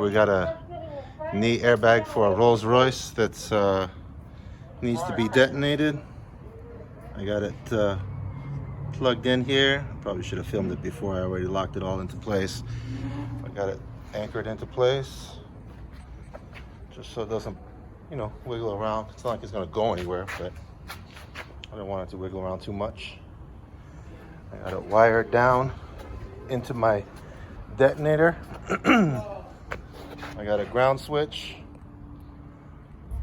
We got a knee airbag for a Rolls Royce that's needs to be detonated. I got it plugged in here. Probably should have filmed it before. I already locked it all into place. I got it anchored into place just so it doesn't, you know, wiggle around. It's not like it's gonna go anywhere, but I don't want it to wiggle around too much. I got it wired down into my detonator. I got a ground switch.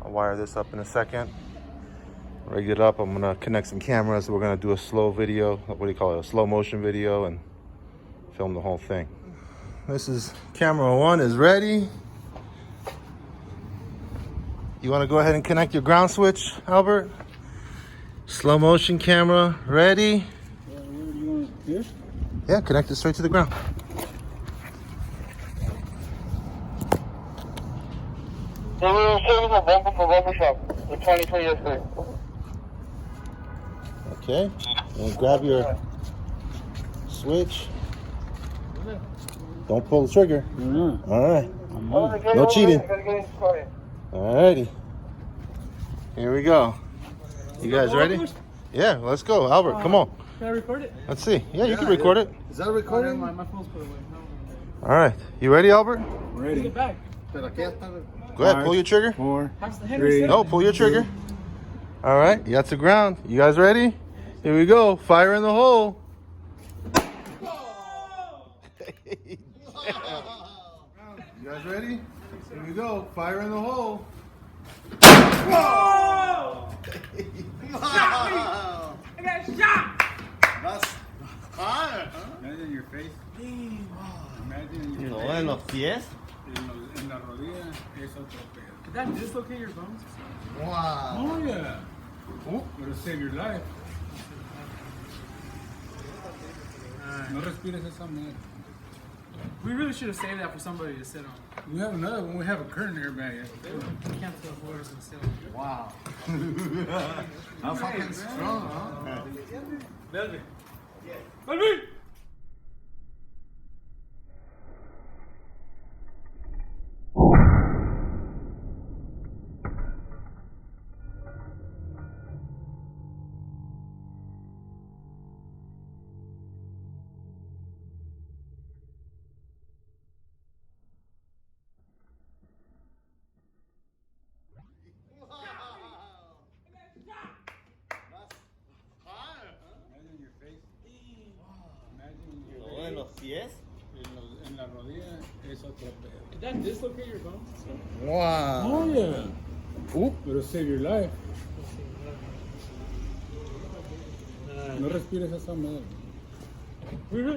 I'll wire this up in a second. Rig it up. I'm gonna connect some cameras. We're gonna do a slow video. What do you call it? A slow motion video and film the whole thing. This is camera one is ready. You wanna go ahead and connect your ground switch, Albert? Slow motion camera ready. Where do you want it? Here? Yeah, connect it straight to the ground. Okay, and grab your switch. Don't pull the trigger. All right. No cheating. All righty. Here we go. You guys ready? Yeah, let's go. Albert, come on. Can I record it? Let's see. Yeah, you can record it. Is that recording? My phone's put away. All right. You ready, Albert? Ready. Get back. Go ahead, pull your trigger. 4, How's the head 3. No, pull your trigger. All right, you got the ground. You guys ready? Here we go. Fire in the hole. You guys ready? Here we go. Fire in the hole. Whoa! Shot me! I got shot! That's fire, huh? Imagine your face. Imagine your face. En los pies. En la rodilla es otro pedo. Did that dislocate your bones? Wow. Oh, yeah. Oh, it'll save your life. No respires esa madre. We really should have saved that for somebody to sit on. We have another one. We have a curtain airbag. I can't tell if it's still. Wow. How fucking strong, huh? Melvin. Melvin! En los pies. En la rodilla es otro pedo. Did that dislocate your bones? Wow. Oh, yeah. Ooh, it'll save your life. No respires esa madre. We really